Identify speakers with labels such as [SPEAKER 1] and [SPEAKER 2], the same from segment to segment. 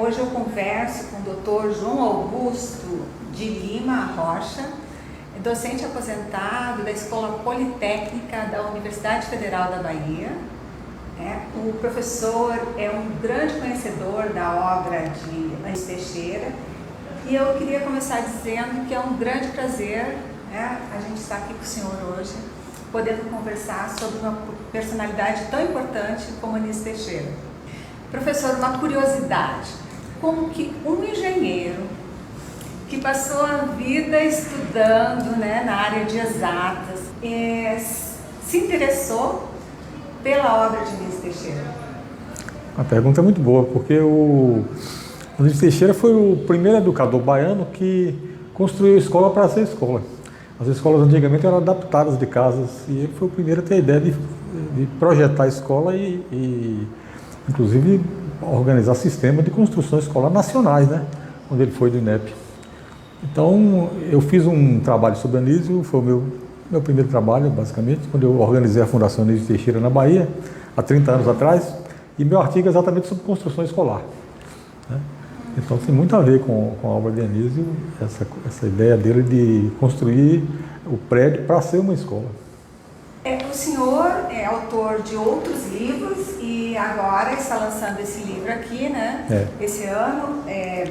[SPEAKER 1] Hoje eu converso com o Dr. João Augusto de Lima Rocha, docente aposentado da Escola Politécnica da Universidade Federal da Bahia. O professor é um grande conhecedor da obra de Anísio Teixeira e eu queria começar dizendo que é um grande prazer, a gente estar aqui com o senhor hoje, podendo conversar sobre uma personalidade tão importante como Anísio Teixeira. Professor, uma curiosidade, como que um engenheiro que passou a vida estudando na área de exatas se interessou pela obra de Anísio Teixeira?
[SPEAKER 2] A pergunta é muito boa, porque o Anísio Teixeira foi o primeiro educador baiano que construiu a escola para ser escola. As escolas antigamente eram adaptadas de casas e ele foi o primeiro a ter a ideia de projetar a escola e inclusive organizar sistema de construção escolar nacionais, quando ele foi do INEP. Então eu fiz um trabalho sobre Anísio, foi o meu primeiro trabalho basicamente, quando eu organizei a Fundação Anísio Teixeira na Bahia, há 30 anos atrás, e meu artigo é exatamente sobre construção escolar. Então tem muito a ver com a obra de Anísio, essa ideia dele de construir o prédio para ser uma escola.
[SPEAKER 1] O senhor é autor de outros livros e agora está lançando esse livro aqui, esse ano,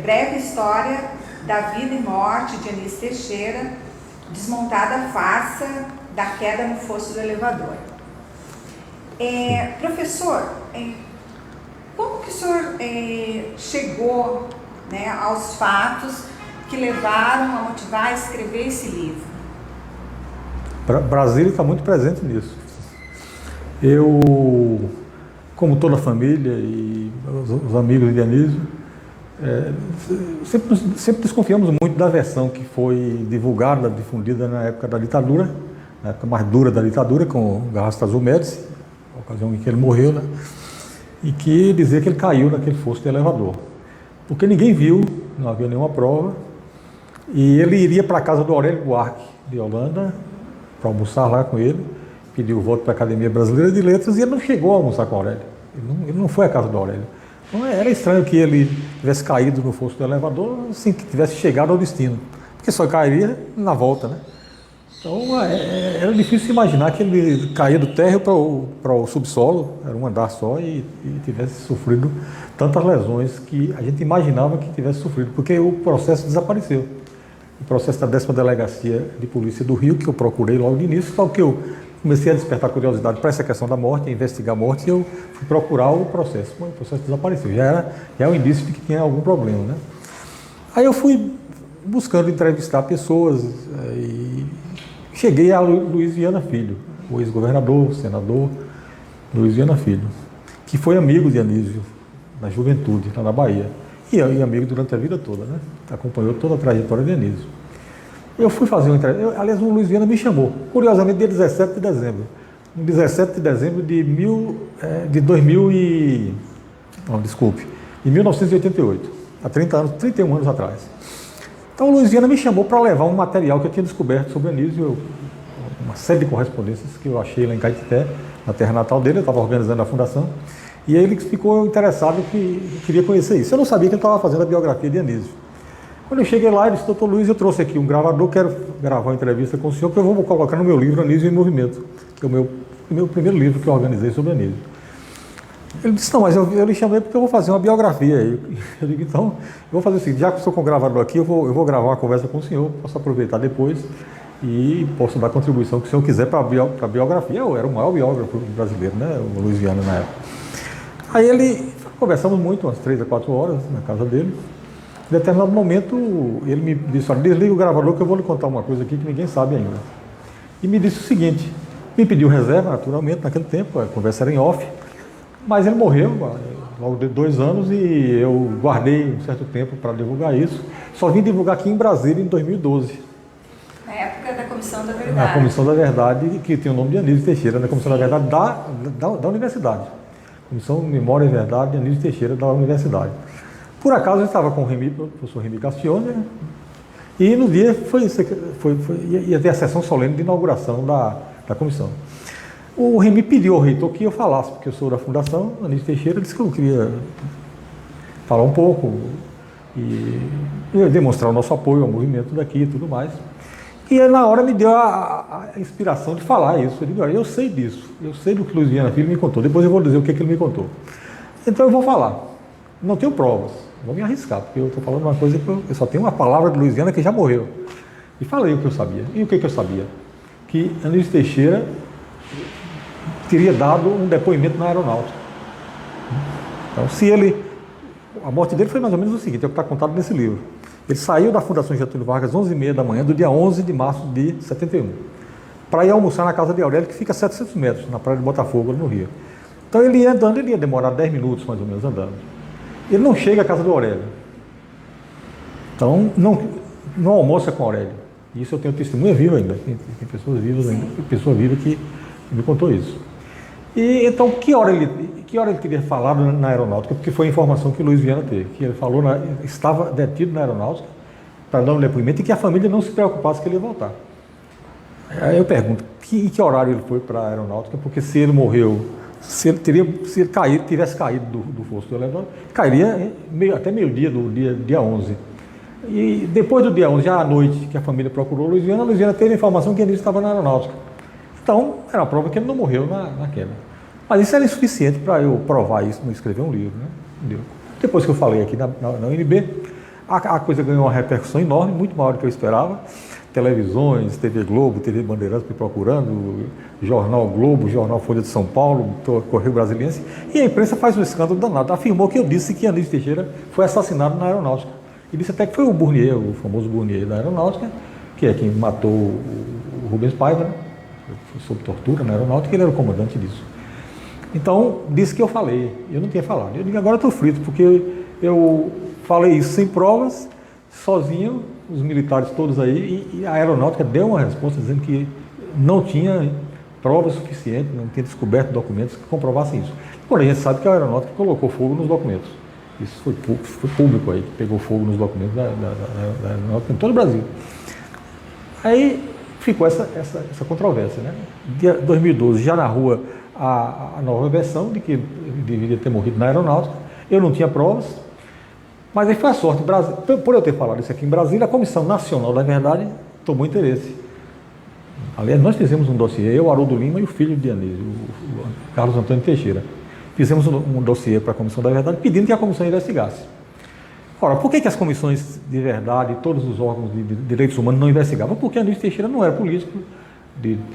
[SPEAKER 1] Breve História da Vida e Morte de Anísio Teixeira, desmontada a farsa da queda no fosso do elevador. Professor, como que o senhor chegou aos fatos que levaram a motivar a escrever esse livro?
[SPEAKER 2] Brasília está muito presente nisso. Eu, como toda a família e os amigos de Anísio, sempre desconfiamos muito da versão que foi divulgada, difundida na época da ditadura, na época mais dura da ditadura, com o Garrastazu Médici, na ocasião em que ele morreu, e que dizia que ele caiu naquele fosso de elevador. Porque ninguém viu, não havia nenhuma prova, e ele iria para a casa do Aurélio Buarque, de Holanda, para almoçar lá com ele, pediu voto para a Academia Brasileira de Letras, e ele não chegou a almoçar com o Aurélio. Ele não foi à casa do Aurélio. Então era estranho que ele tivesse caído no fosso do elevador sem que tivesse chegado ao destino, porque só cairia na volta, Então era difícil imaginar que ele caía do térreo para o subsolo, era um andar só, e tivesse sofrido tantas lesões que a gente imaginava que tivesse sofrido, porque o processo desapareceu. O processo da 10ª Delegacia de Polícia do Rio, que eu procurei logo de início, só que eu comecei a despertar curiosidade para essa questão da morte, a investigar a morte, e eu fui procurar o processo. O processo desapareceu, já é um indício de que tinha algum problema, Aí eu fui buscando entrevistar pessoas e cheguei a Luiz Viana Filho, o ex-governador, senador Luiz Viana Filho, que foi amigo de Anísio na juventude, lá na Bahia, e amigo durante a vida toda, Acompanhou toda a trajetória de Anísio. Eu fui fazer uma entrevista, aliás, o Luiz Viana me chamou, curiosamente, dia 17 de dezembro. 17 de dezembro de 1988, há 30 anos, 31 anos atrás. Então o Luiz Viana me chamou para levar um material que eu tinha descoberto sobre Anísio, uma série de correspondências que eu achei lá em Caetité, na terra natal dele, eu estava organizando a fundação, e aí ele ficou interessado que queria conhecer isso. Eu não sabia que ele estava fazendo a biografia de Anísio. Quando eu cheguei lá, ele disse: doutor Luiz, eu trouxe aqui um gravador, quero gravar uma entrevista com o senhor, que eu vou colocar no meu livro Anísio em Movimento, que é o meu primeiro livro que eu organizei sobre Anísio. Ele disse: não, mas eu lhe chamei porque eu vou fazer uma biografia. Eu digo: então, eu vou fazer o seguinte, já que eu estou com o gravador aqui, eu vou gravar uma conversa com o senhor, posso aproveitar depois e posso dar a contribuição que o senhor quiser para a biografia. Eu era o maior biógrafo brasileiro, o Luiz Viana, na época. Aí conversamos muito, umas 3 a 4 horas na casa dele. Em determinado momento, ele me disse: olha, desliga o gravador que eu vou lhe contar uma coisa aqui que ninguém sabe ainda. E me disse o seguinte, me pediu reserva, naturalmente, naquele tempo, a conversa era em off, mas ele morreu logo de 2 anos e eu guardei um certo tempo para divulgar isso. Só vim divulgar aqui em Brasília em 2012.
[SPEAKER 1] Na época da Comissão da Verdade.
[SPEAKER 2] Na Comissão da Verdade, que tem o nome de Anísio Teixeira, na Comissão da Verdade da Universidade. Comissão Memória e Verdade de Anísio Teixeira da Universidade. Por acaso eu estava com o professor Remy Castione, e no dia ia ter a sessão solene de inauguração da comissão. O Remy pediu ao reitor que eu falasse, porque eu sou da Fundação Anísio Teixeira, disse que eu queria falar um pouco e demonstrar o nosso apoio ao movimento daqui e tudo mais. E aí, na hora me deu a inspiração de falar isso. Eu digo, olha, eu sei disso, eu sei do que Luiz Viana Filho me contou, depois eu vou dizer o que ele me contou. Então eu vou falar. Não tenho provas, vou me arriscar, porque eu estou falando uma coisa que eu só tenho uma palavra de Luiz Viana que já morreu. E falei o que eu sabia. E o que eu sabia? Que Anísio Teixeira teria dado um depoimento na aeronáutica. Então, a morte dele foi mais ou menos o seguinte, é o que está contado nesse livro. Ele saiu da Fundação Getúlio Vargas às 11h30 da manhã do dia 11 de março de 71, para ir almoçar na casa de Aurélio, que fica a 700 metros, na praia de Botafogo, no Rio. Então ele ia andando, ele ia demorar 10 minutos mais ou menos andando. Ele não chega à casa do Aurélio. Então não almoça com Aurélio. Isso eu tenho testemunha viva ainda, tem pessoas vivas ainda, pessoa viva que me contou isso. E então, que hora ele teria falado na aeronáutica? Porque foi a informação que o Luiz Viana teve, que ele falou, estava detido na aeronáutica para dar um depoimento e que a família não se preocupasse que ele ia voltar. Aí eu pergunto, em que horário ele foi para a aeronáutica? Porque se ele morreu, se ele tivesse caído do fosso do elevador, cairia até meio-dia do dia 11. E depois do dia 11, já à noite, que a família procurou Luiz Viana teve a informação que ele estava na aeronáutica. Então, era uma prova que ele não morreu na queda. Mas isso era insuficiente para eu provar isso, não escrever um livro. Né? Depois que eu falei aqui na UNB, a coisa ganhou uma repercussão enorme, muito maior do que eu esperava. Televisões, TV Globo, TV Bandeirantes me procurando, Jornal Globo, Jornal Folha de São Paulo, Correio Brasiliense, e a imprensa faz um escândalo danado. Afirmou que eu disse que Anísio Teixeira foi assassinado na aeronáutica. E disse até que foi o Bournier, o famoso Bournier da aeronáutica, que é quem matou o Rubens Paiva, né? Sob tortura na aeronáutica, ele era o comandante disso. Então, disse que eu falei, eu não tinha falado. Eu digo, agora eu estou frito, porque eu falei isso sem provas, sozinho, os militares todos aí, e a aeronáutica deu uma resposta dizendo que não tinha provas suficientes, não tinha descoberto documentos que comprovassem isso. Porém, a gente sabe que a aeronáutica colocou fogo nos documentos. Isso foi público aí, que pegou fogo nos documentos da aeronáutica em todo o Brasil. Aí ficou essa controvérsia, né? Dia 2012, já na rua, a nova versão de que ele deveria ter morrido na aeronáutica. Eu não tinha provas, mas aí foi a sorte. Por eu ter falado isso aqui em Brasília, a Comissão Nacional da Verdade tomou interesse. Aliás, nós fizemos um dossiê, eu, Haroldo Lima e o filho de Anísio, o Carlos Antônio Teixeira. Fizemos um dossiê para a Comissão da Verdade, pedindo que a comissão investigasse. Ora, por que as comissões de verdade, todos os órgãos de direitos humanos não investigavam? Porque Anísio Teixeira não era político,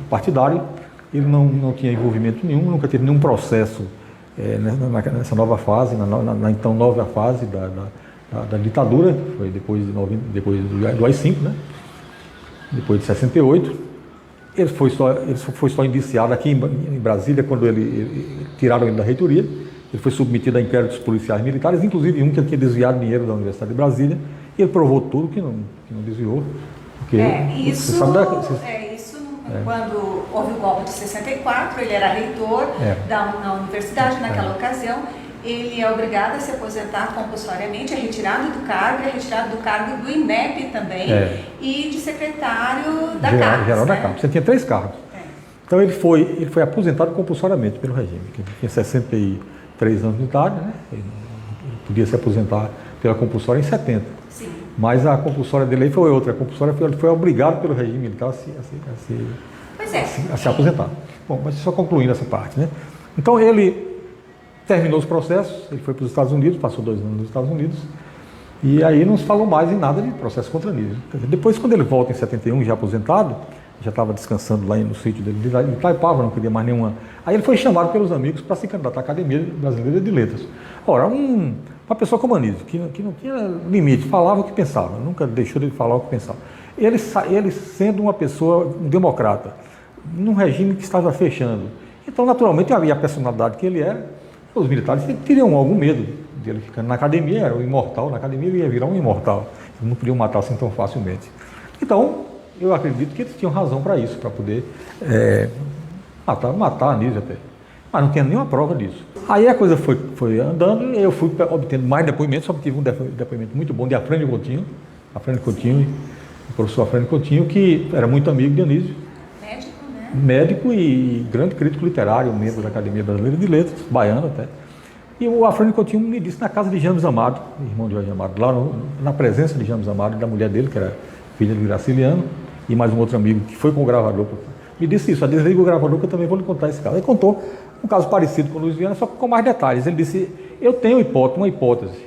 [SPEAKER 2] partidário, ele não tinha envolvimento nenhum, nunca teve nenhum processo nessa nova fase, na então nova fase da ditadura, foi depois do AI-5, né? Depois de 68. Ele foi só indiciado aqui em Brasília, quando tiraram ele da reitoria. Ele foi submetido a inquéritos policiais militares, inclusive um que ele tinha desviado dinheiro da Universidade de Brasília, e ele provou tudo que não desviou. Porque
[SPEAKER 1] quando houve o golpe de 64, ele era reitor na universidade naquela ocasião. Ele é obrigado a se aposentar compulsoriamente, é retirado do cargo do INEP também, e de secretário da CAPES. Geral da CAPES. Você
[SPEAKER 2] tinha 3 cargos. Então ele foi aposentado compulsoriamente pelo regime, que tinha 63 anos de idade, né? Ele podia se aposentar pela compulsória em 70.
[SPEAKER 1] Sim.
[SPEAKER 2] Mas a compulsória dele aí foi outra. A compulsória foi obrigado pelo regime militar a se aposentar. Bom, mas só concluindo essa parte, né? Então ele terminou os processos, ele foi para os Estados Unidos, passou 2 anos nos Estados Unidos, e aí não se falou mais em nada de processo contra Anísio. Depois, quando ele volta em 71, já aposentado, já estava descansando lá no sítio dele de Itaipava, não queria mais nenhuma. Aí ele foi chamado pelos amigos para se candidatar à Academia Brasileira de Letras. Ora, uma pessoa como Anísio, que não tinha limite, falava o que pensava, nunca deixou de falar o que pensava. Ele sendo uma pessoa, um democrata, num regime que estava fechando. Então, naturalmente, havia a personalidade que ele era. Os militares teriam algum medo dele ficando na academia, era um imortal, na academia ele ia virar um imortal. Eles não podiam matar assim tão facilmente. Então, eu acredito que eles tinham razão para isso, para poder matar Anísio até. Mas não tinha nenhuma prova disso. Aí a coisa foi andando e eu fui obtendo mais depoimentos, obtive um depoimento muito bom de Afrânio Coutinho, o professor Afrânio Coutinho, que era muito amigo de Anísio. Médico e grande crítico literário, membro da Academia Brasileira de Letras, baiano até. E o Afrânio Coutinho me disse na casa de James Amado, irmão de Jorge Amado, lá na presença de James Amado e da mulher dele, que era filha de Graciliano, e mais um outro amigo que foi com o gravador. Me disse isso, desliga o gravador que eu também vou lhe contar esse caso. Ele contou um caso parecido com o Luiz Viana, só que com mais detalhes. Ele disse, eu tenho uma hipótese,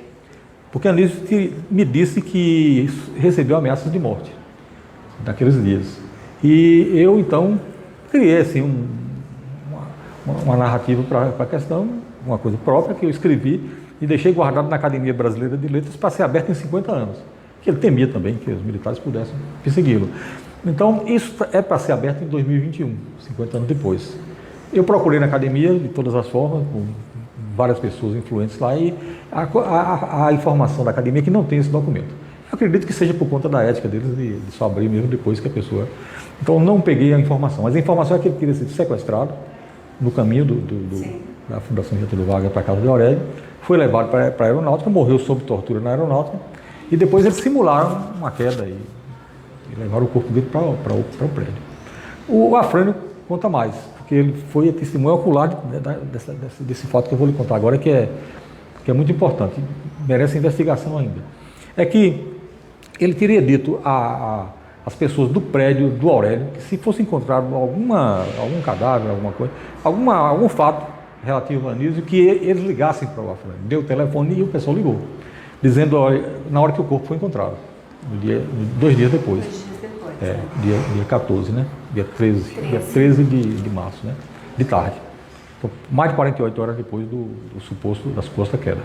[SPEAKER 2] porque Anísio me disse que recebeu ameaças de morte naqueles dias. E eu, então, criei assim, uma narrativa para a questão, uma coisa própria que eu escrevi e deixei guardado na Academia Brasileira de Letras para ser aberto em 50 anos. Que ele temia também que os militares pudessem persegui-lo. Então, isso é para ser aberto em 2021, 50 anos depois. Eu procurei na academia, de todas as formas, com várias pessoas influentes lá, e a informação da academia é que não tem esse documento. Eu acredito que seja por conta da ética deles, de só abrir mesmo depois que a pessoa... Então, não peguei a informação, mas a informação é que ele teria sido sequestrado no caminho da Fundação Getúlio Vargas para a casa de Aurélio, foi levado para a aeronáutica, morreu sob tortura na aeronáutica, e depois eles simularam uma queda e levaram o corpo dele para o prédio. O Afrânio conta mais, porque ele foi a testemunha ocular desse fato que eu vou lhe contar agora, que é muito importante, merece investigação ainda. É que ele teria dito às pessoas do prédio do Aurélio que se fosse encontrado algum cadáver, alguma coisa, algum fato relativo a Anísio, que eles ligassem para o Afrânio. Deu o telefone e o pessoal ligou, dizendo na hora que o corpo foi encontrado, 2 dias depois.
[SPEAKER 1] 2 dias depois.
[SPEAKER 2] Dia 14, né? Dia 13 de março, né? De tarde. Então, mais de 48 horas depois da suposta queda.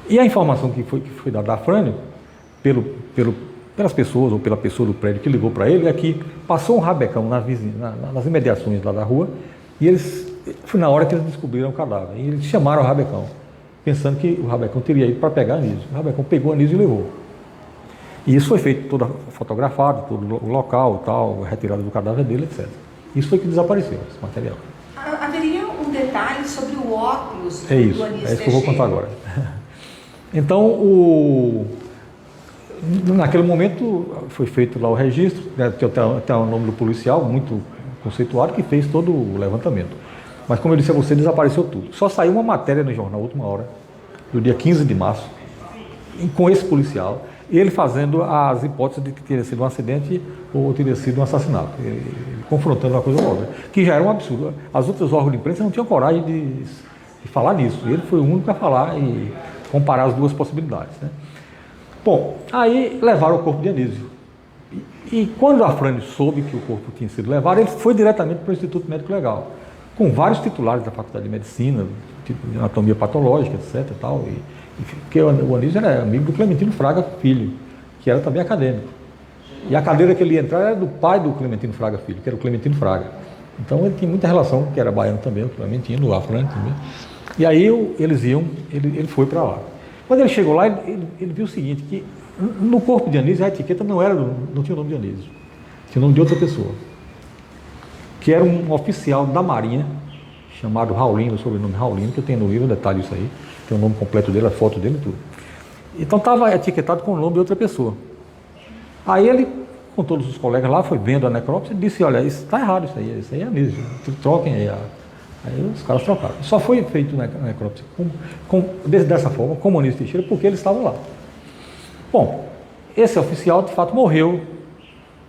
[SPEAKER 2] E a informação que foi dada a Afrânio, pelas pessoas, ou pela pessoa do prédio que ligou para ele, é que passou um rabecão nas imediações lá da rua, e foi na hora que eles descobriram o cadáver. E eles chamaram o rabecão, pensando que o rabecão teria ido para pegar Anísio. O rabecão pegou Anísio e levou. E isso foi feito todo fotografado, todo o local, tal, a retirada do cadáver dele, etc. Isso foi que desapareceu, esse material.
[SPEAKER 1] Haveria um detalhe sobre o óculos do
[SPEAKER 2] Anísio
[SPEAKER 1] Teixeira.
[SPEAKER 2] É isso que eu vou contar agora. Então, naquele momento foi feito lá o registro, né, tem até o nome do policial, muito conceituado, que fez todo o levantamento. Mas, como eu disse a você, desapareceu tudo. Só saiu uma matéria no jornal, última hora, do dia 15 de março, com esse policial, ele fazendo as hipóteses de que teria sido um acidente ou teria sido um assassinato, ele confrontando uma coisa com a outra, que já era um absurdo. As outras órgãos de imprensa não tinham coragem de falar nisso, ele foi o único a falar e comparar as duas possibilidades, né? Bom, aí levaram o corpo de Anísio. E quando o Afrânio soube que o corpo tinha sido levado, ele foi diretamente para o Instituto Médico Legal, com vários titulares da Faculdade de Medicina, tipo de anatomia patológica, etc. Porque o Anísio era amigo do Clementino Fraga Filho, que era também acadêmico. E a cadeira que ele ia entrar era do pai do Clementino Fraga Filho, que era o Clementino Fraga. Então ele tinha muita relação, que era baiano também, o Clementino, o Afrânio também. E aí ele foi para lá. Quando ele chegou lá, ele viu o seguinte, que no corpo de Anísio a etiqueta não tinha o nome de Anísio, tinha o nome de outra pessoa, que era um oficial da Marinha, chamado Raulino, sobrenome Raulino, que eu tenho no livro, detalhe isso aí, tem o nome completo dele, a foto dele e tudo. Então estava etiquetado com o nome de outra pessoa. Aí ele, com todos os colegas lá, foi vendo a necrópsia e disse, olha, isso está errado, isso aí é Anísio, troquem aí. Aí os caras trocaram. Só foi feito na necrópsia dessa forma, como Anísio Teixeira, porque eles estavam lá. Bom, esse oficial de fato morreu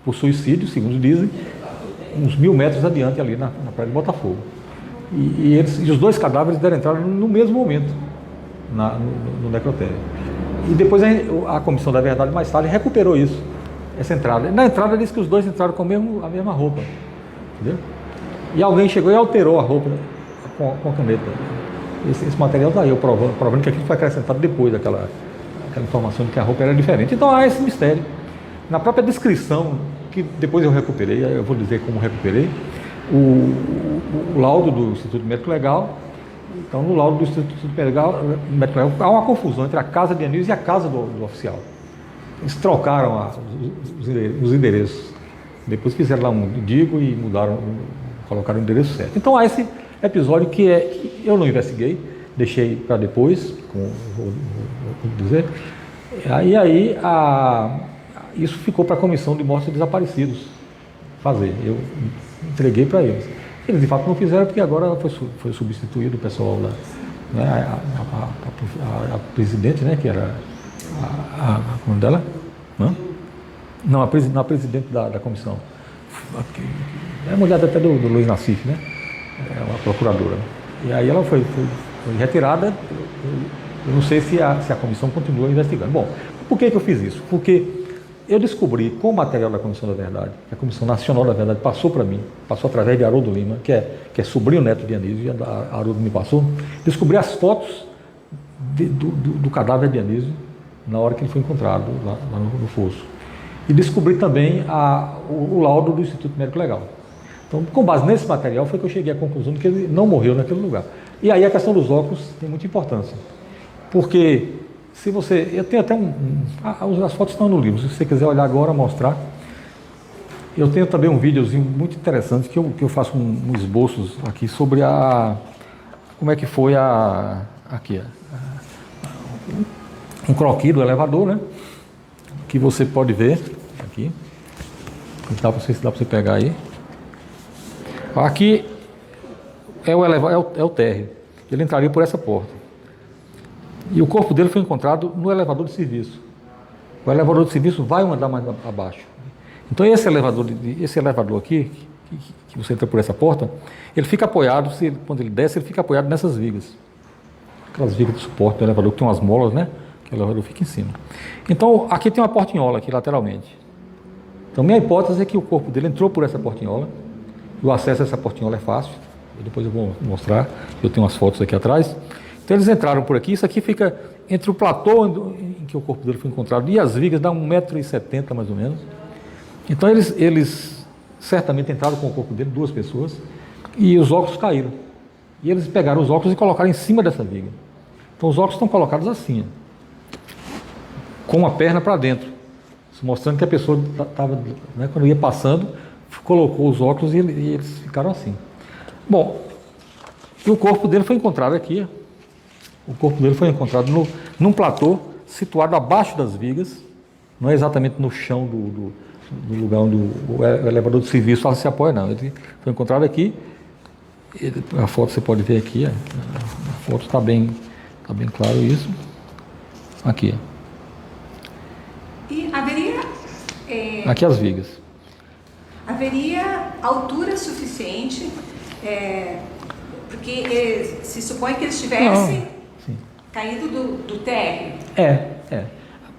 [SPEAKER 2] por suicídio, segundo dizem, uns 1000 metros adiante ali na praia de Botafogo. E os 2 cadáveres deram entrada no mesmo momento no necrotério. E depois a Comissão da Verdade mais tarde recuperou isso, essa entrada. Na entrada disse que os 2 entraram com a mesma roupa, entendeu? E alguém chegou e alterou a roupa com a caneta. Esse material está aí, provando que aquilo foi acrescentado depois daquela informação de que a roupa era diferente. Então há esse mistério. Na própria descrição, que depois eu recuperei, eu vou dizer como recuperei, o laudo do Instituto Médico Legal. Então, no laudo do Instituto Médico Legal, há uma confusão entre a casa de Anísio e a casa do oficial. Eles trocaram os endereços. Depois fizeram lá um digo e colocaram o endereço certo. Então há esse episódio que eu não investiguei, deixei para depois, vou dizer. Aí isso ficou para a Comissão de Mortos e Desaparecidos fazer. Eu entreguei para eles. Eles de fato não fizeram porque agora foi substituído o pessoal né, a presidente, né, que era como dela? Não, a presidente da comissão. É a mulher até do Luiz Nassif, né? É uma procuradora. E aí ela foi retirada. Eu não sei se a comissão continua investigando. Bom, por que eu fiz isso? Porque eu descobri com o material da Comissão da Verdade, que a Comissão Nacional da Verdade passou para mim, passou através de Haroldo Lima, que é sobrinho neto de Anísio, e a Haroldo me passou, descobri as fotos do cadáver de Anísio na hora que ele foi encontrado lá no fosso. E descobri também o laudo do Instituto Médico Legal. Então, com base nesse material, foi que eu cheguei à conclusão de que ele não morreu naquele lugar. E aí a questão dos óculos tem muita importância. Porque, se você... Eu tenho até as fotos estão no livro, se você quiser olhar agora, mostrar. Eu tenho também um videozinho muito interessante que eu faço um esboços aqui sobre como é que foi um croquis do elevador, né? Que você pode ver aqui. Não sei se dá para você pegar aí. Aqui é o térreo. Ele entraria por essa porta. E o corpo dele foi encontrado no elevador de serviço. O elevador de serviço vai um andar mais abaixo. Então esse elevador aqui, que você entra por essa porta, ele fica apoiado, quando ele desce, ele fica apoiado nessas vigas. Aquelas vigas de suporte do elevador, que tem umas molas, né? Que o elevador fica em cima. Então aqui tem uma portinhola aqui lateralmente. Então minha hipótese é que o corpo dele entrou por essa portinhola. O acesso a essa portinhola é fácil. Depois eu vou mostrar. Eu tenho umas fotos aqui atrás. Então eles entraram por aqui. Isso aqui fica entre o platô em que o corpo dele foi encontrado e as vigas, dá 1,70 m mais ou menos. Então eles certamente entraram com o corpo dele, 2 pessoas, e os óculos caíram. E eles pegaram os óculos e colocaram em cima dessa viga. Então os óculos estão colocados assim, com a perna para dentro, mostrando que a pessoa estava, né, quando ia passando, colocou os óculos e eles ficaram assim. Bom, e o corpo dele foi encontrado aqui. O corpo dele foi encontrado num platô situado abaixo das vigas, não é exatamente no chão do lugar onde o elevador de serviço se apoia, não. Ele foi encontrado aqui. A foto você pode ver aqui. A foto está bem claro isso. Aqui.
[SPEAKER 1] E haveria...
[SPEAKER 2] Aqui as vigas.
[SPEAKER 1] Haveria altura suficiente, porque se supõe que eles tivessem caído do térreo.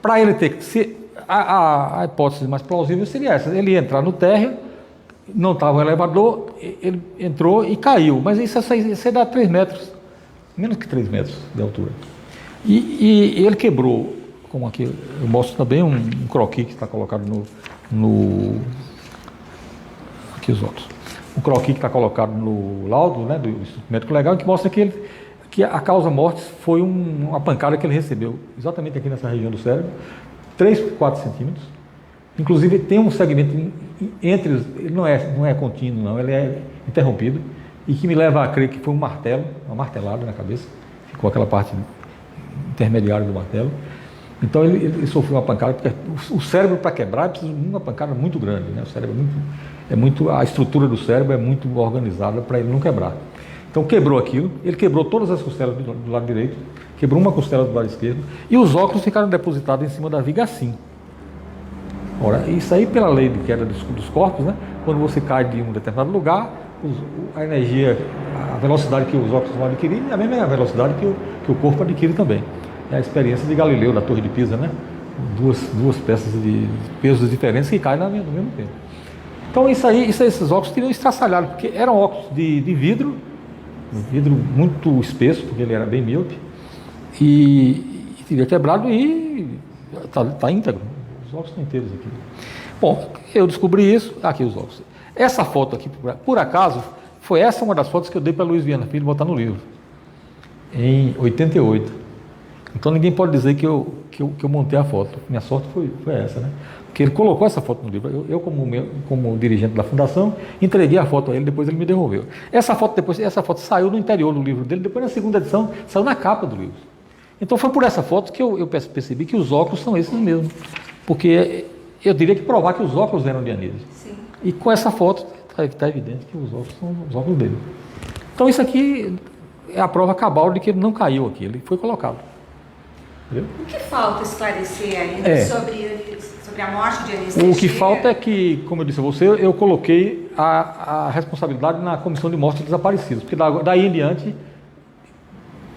[SPEAKER 2] Para ele ter que... A hipótese mais plausível seria essa. Ele ia entrar no térreo, não estava o elevador, ele entrou e caiu. Mas isso dá 3 metros, menos que 3 metros de altura. E ele quebrou, como aqui eu mostro também um croquis que está colocado aqui os outros. Um croquis que está colocado no laudo, né, do Instituto Médico Legal, que mostra que a causa morte foi uma pancada que ele recebeu, exatamente aqui nessa região do cérebro, 3 por 4 centímetros. Inclusive tem um segmento entre ele não é contínuo, não, ele é interrompido, e que me leva a crer que foi uma martelada na cabeça, ficou aquela parte intermediária do martelo. Então ele sofreu uma pancada, porque o cérebro, para quebrar, precisa de uma pancada muito grande, né? O cérebro a estrutura do cérebro é muito organizada para ele não quebrar. Então quebrou aquilo, ele quebrou todas as costelas do lado direito, quebrou uma costela do lado esquerdo, e os óculos ficaram depositados em cima da viga assim. Ora, isso aí, pela lei de queda dos corpos, né? Quando você cai de um determinado lugar, a energia, a velocidade que os óculos vão adquirir é a mesma velocidade que o corpo adquire também. É a experiência de Galileu, da Torre de Pisa, né? Duas peças de pesos diferentes que caem no mesmo tempo. Então esses óculos teriam estraçalhado, porque eram óculos de vidro, um vidro muito espesso, porque ele era bem míope, e teria quebrado e está íntegro. Os óculos estão inteiros aqui. Bom, eu descobri isso, aqui os óculos. Essa foto aqui, por acaso, foi essa uma das fotos que eu dei para Luiz Viana Filho botar no livro, em 88. Então ninguém pode dizer que eu montei a foto. Minha sorte foi essa, né? Porque ele colocou essa foto no livro. Eu como dirigente da fundação, entreguei a foto a ele, depois ele me devolveu. Essa foto saiu no interior do livro dele, depois na segunda edição saiu na capa do livro. Então foi por essa foto que eu percebi que os óculos são esses mesmos. Porque eu teria que provar que os óculos eram de Anísio.
[SPEAKER 1] Sim.
[SPEAKER 2] E com essa foto está evidente que os óculos são os óculos dele. Então isso aqui é a prova cabal de que ele não caiu aqui, ele foi colocado. Entendeu?
[SPEAKER 1] O que falta esclarecer ainda sobre a morte de Anísio Teixeira?
[SPEAKER 2] O que falta é que, como eu disse a você, eu coloquei a responsabilidade na Comissão de Morte de Desaparecidos, porque daí em diante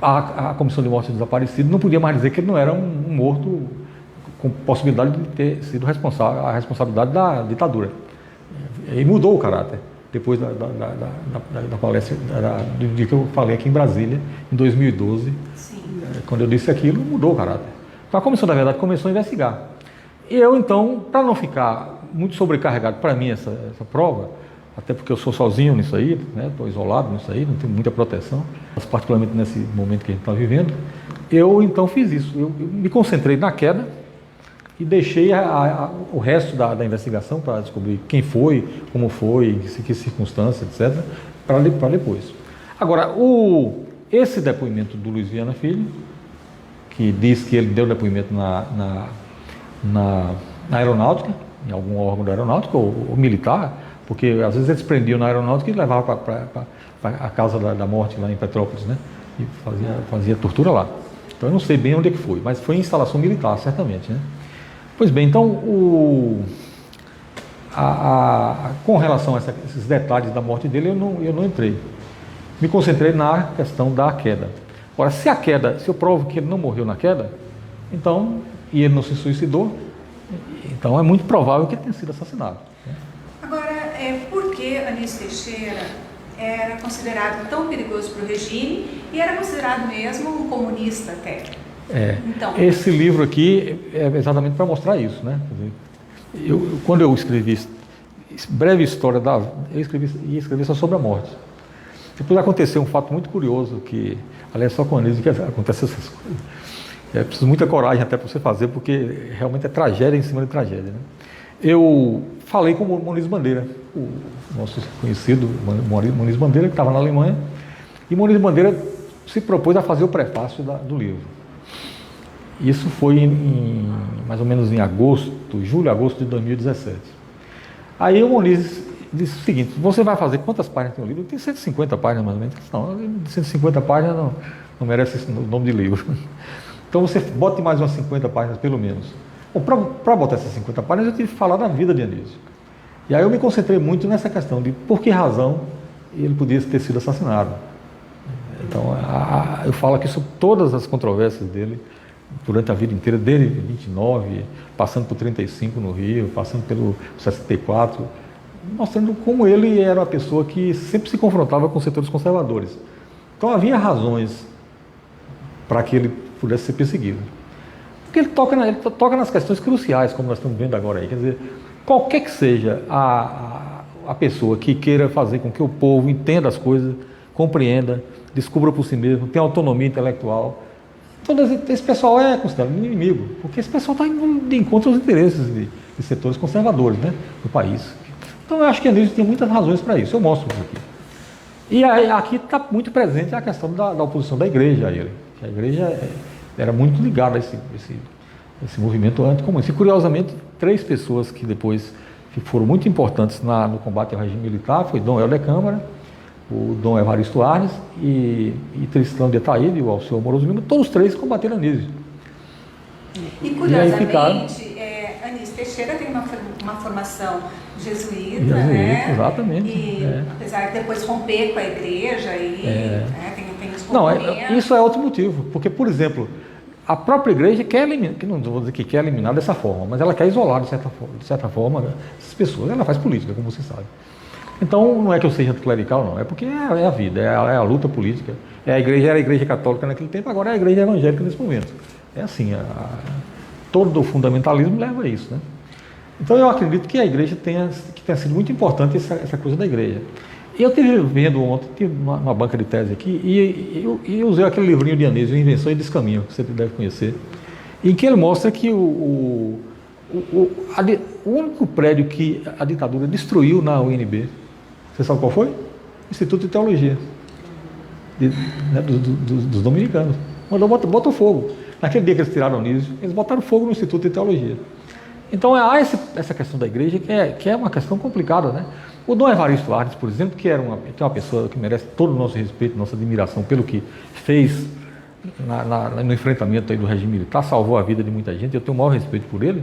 [SPEAKER 2] a Comissão de Morte de Desaparecidos não podia mais dizer que ele não era um morto com possibilidade de ter sido a responsabilidade da ditadura. E mudou o caráter, depois da palestra do dia que eu falei aqui em Brasília, em 2012.
[SPEAKER 1] Sim.
[SPEAKER 2] Quando eu disse aquilo, mudou o caráter. Então a comissão, na verdade, começou a investigar. E eu, então, para não ficar muito sobrecarregado para mim essa prova, até porque eu sou sozinho nisso aí, estou isolado nisso aí, não tenho muita proteção, mas particularmente nesse momento que a gente está vivendo, eu então fiz isso. Eu me concentrei na queda e deixei o resto da investigação para descobrir quem foi, como foi, em que circunstâncias, etc., para depois. Agora, esse depoimento do Luiz Viana Filho, que diz que ele deu depoimento na aeronáutica, em algum órgão da aeronáutica ou militar, porque às vezes eles prendiam na aeronáutica e levavam para a casa da morte lá em Petrópolis, né? E fazia tortura lá. Então eu não sei bem onde é que foi, mas foi em instalação militar, certamente, né? Pois bem, então com relação a esses detalhes da morte dele, eu não entrei. Me concentrei na questão da queda. Agora, se eu provo que ele não morreu na queda, então, e ele não se suicidou, então é muito provável que ele tenha sido assassinado.
[SPEAKER 1] Agora, por que Anísio Teixeira era considerado tão perigoso para o regime e era considerado mesmo um comunista até? Então,
[SPEAKER 2] esse livro aqui é exatamente para mostrar isso, né? Quando eu escrevi breve história eu escrevi só sobre a morte. Depois aconteceu um fato muito curioso, que, aliás, só com a Anísio que acontece essas coisas. É preciso muita coragem até para você fazer, porque realmente é tragédia em cima de tragédia, né? Eu falei com o Muniz Bandeira, o nosso conhecido Muniz Bandeira, que estava na Alemanha, e Muniz Bandeira se propôs a fazer o prefácio do livro. Isso foi mais ou menos em julho, agosto de 2017. Aí o Muniz disse o seguinte: você vai fazer quantas páginas tem o livro? Tem 150 páginas mais ou menos. Não, 150 páginas não merece o nome de livro. Então você bote mais umas 50 páginas pelo menos. Bom, para botar essas 50 páginas eu tive que falar da vida de Anísio. E aí eu me concentrei muito nessa questão de por que razão ele podia ter sido assassinado. Então eu falo aqui sobre todas as controvérsias dele durante a vida inteira, desde 29, passando por 35 no Rio, passando pelo 64, mostrando como ele era uma pessoa que sempre se confrontava com setores conservadores. Então havia razões para que ele pudesse ser perseguido. Porque ele toca nas questões cruciais, como nós estamos vendo agora aí. Quer dizer, qualquer que seja a pessoa que queira fazer com que o povo entenda as coisas, compreenda, descubra por si mesmo, tenha autonomia intelectual, esse pessoal é considerado inimigo, porque esse pessoal está de encontro aos interesses de setores conservadores, né, do país. Então eu acho que Anísio tem muitas razões para isso, eu mostro isso aqui. E aí, aqui está muito presente a questão da oposição da igreja a ele. A igreja era muito ligada a esse movimento anticomunista. E curiosamente, 3 pessoas que depois foram muito importantes no combate ao regime militar foi Dom Helder Câmara, o Dom Evaristo Arnes e Tristão de Ataíde e o Alceu Amoroso Lima, todos 3 combateram Anísio.
[SPEAKER 1] E curiosamente, Anísio Teixeira tem uma formação jesuíta, né?
[SPEAKER 2] Exatamente.
[SPEAKER 1] E apesar de depois romper com a igreja tem os
[SPEAKER 2] Não, isso é outro motivo, porque, por exemplo, a própria igreja quer eliminar, que não vou dizer que quer eliminar dessa forma, mas ela quer isolar de certa forma essas pessoas. Ela faz política, como você sabe. Então, não é que eu seja anticlerical, não. É porque é a vida, é a luta política. Era a igreja católica naquele tempo, agora é a igreja evangélica nesse momento. É assim, todo o fundamentalismo leva a isso, né? Então, eu acredito que a igreja tenha sido muito importante essa coisa da igreja. Eu estive vendo ontem, uma banca de tese aqui, e usei aquele livrinho de Anísio, Invenção e Descaminho, que você deve conhecer, em que ele mostra que o único prédio que a ditadura destruiu na UNB, você sabe qual foi? O Instituto de Teologia, dos dominicanos. Botou fogo. Naquele dia que eles tiraram o Anísio, eles botaram fogo no Instituto de Teologia. Então há essa questão da igreja que é uma questão complicada, né? O Dom Evaristo Arnes, por exemplo, que era uma pessoa que merece todo o nosso respeito, nossa admiração pelo que fez no enfrentamento aí do regime militar, salvou a vida de muita gente, eu tenho o maior respeito por ele.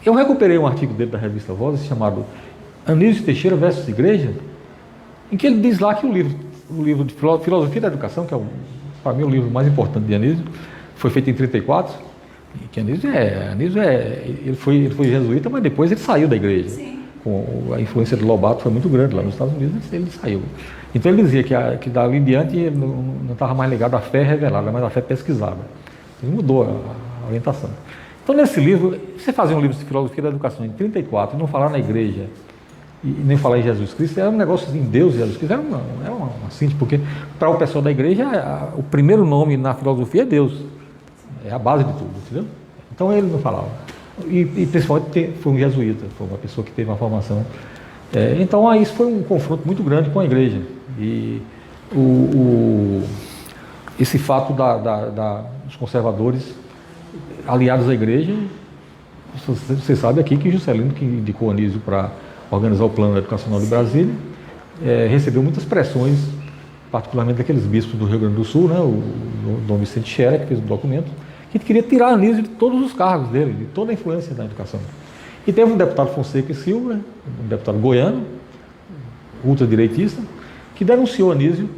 [SPEAKER 2] Eu recuperei um artigo dele da revista Vozes, chamado Anísio Teixeira versus Igreja, em que ele diz lá que o livro de Filosofia da Educação, que é, para mim, o livro mais importante de Anísio, foi feito em 1934, e que Anísio ele foi jesuíta, mas depois ele saiu da igreja.
[SPEAKER 1] Sim.
[SPEAKER 2] Com a influência de Lobato foi muito grande lá nos Estados Unidos, ele saiu. Então ele dizia que dali em diante ele não estava mais ligado à fé revelada, mas à fé pesquisada. Ele mudou a orientação. Então nesse livro, você fazer um livro de filosofia da educação em 1934 e não falar na igreja e nem falar em Jesus Cristo, era um negócio assim, Deus e Jesus Cristo, era uma síntese, porque para o pessoal da igreja, o primeiro nome na filosofia é Deus, é a base de tudo, entendeu? Então ele não falava. E principalmente foi um jesuíta, foi uma pessoa que teve uma formação. Então isso foi um confronto muito grande com a igreja. E esse fato dos conservadores aliados à igreja, você sabe aqui que Juscelino, que indicou Anísio para organizar o plano educacional de Brasília, recebeu muitas pressões, particularmente daqueles bispos do Rio Grande do Sul, né, o Dom Vicente Scherer, que fez um documento, que queria tirar Anísio de todos os cargos dele, de toda a influência na educação. E teve um deputado Fonseca e Silva, um deputado goiano, ultradireitista, que denunciou Anísio,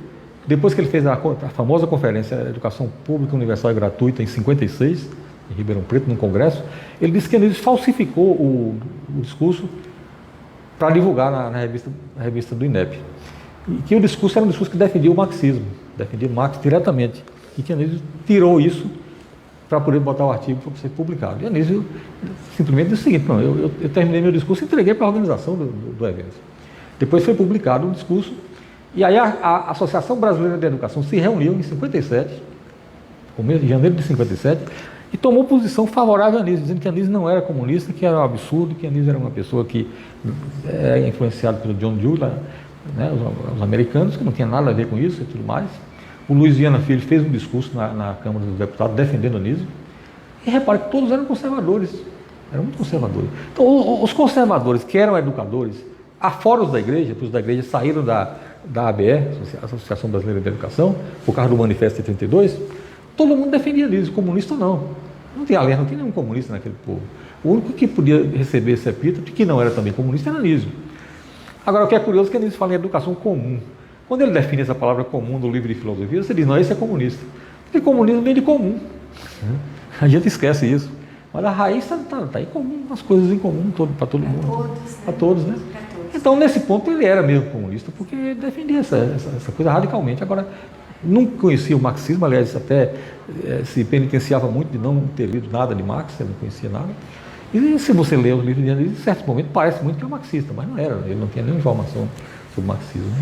[SPEAKER 2] depois que ele fez a famosa conferência Educação Pública Universal e Gratuita em 56, em Ribeirão Preto, num congresso, ele disse que Anísio falsificou o discurso para divulgar na revista do INEP. E que o discurso era um discurso que defendia o marxismo, defendia Marx diretamente, e que Anísio tirou isso para poder botar o artigo para ser publicado. E Anísio simplesmente disse o seguinte: não, eu terminei meu discurso e entreguei para a organização do evento. Depois foi publicado o discurso, e aí a Associação Brasileira de Educação se reuniu em 57, começo de janeiro de 57, e tomou posição favorável a Anísio, dizendo que Anísio não era comunista, que era um absurdo, que Anísio era uma pessoa que era influenciada pelo John Dewey, né, os americanos, que não tinha nada a ver com isso e tudo mais. O Luiz Viana Filho fez um discurso na Câmara dos Deputados defendendo Anísio. E repare que todos eram conservadores. Eram muito conservadores. Então, os conservadores que eram educadores, afora os da igreja, porque os da igreja saíram da ABE, Associação Brasileira de Educação, por causa do Manifesto de 32, todo mundo defendia Anísio, comunista não. Não tinha nenhum comunista naquele povo. O único que podia receber esse epíteto, que não era também comunista, era Anísio. Agora, o que é curioso é que Anísio fala em educação comum. Quando ele define essa palavra comum no livro de filosofia, você diz, não, esse é comunista. Porque comunismo vem de comum. A gente esquece isso. Mas a raiz está aí comum, as coisas em comum para todo mundo. Para todos, né? Então, nesse ponto, ele era mesmo comunista, porque defendia essa coisa radicalmente. Agora, não conhecia o marxismo, aliás, até se penitenciava muito de não ter lido nada de Marx, ele não conhecia nada. E se você lê os livros de Anísio, em certos momentos parece muito que é um marxista, mas não era, ele não tinha nenhuma informação sobre o marxismo. Né?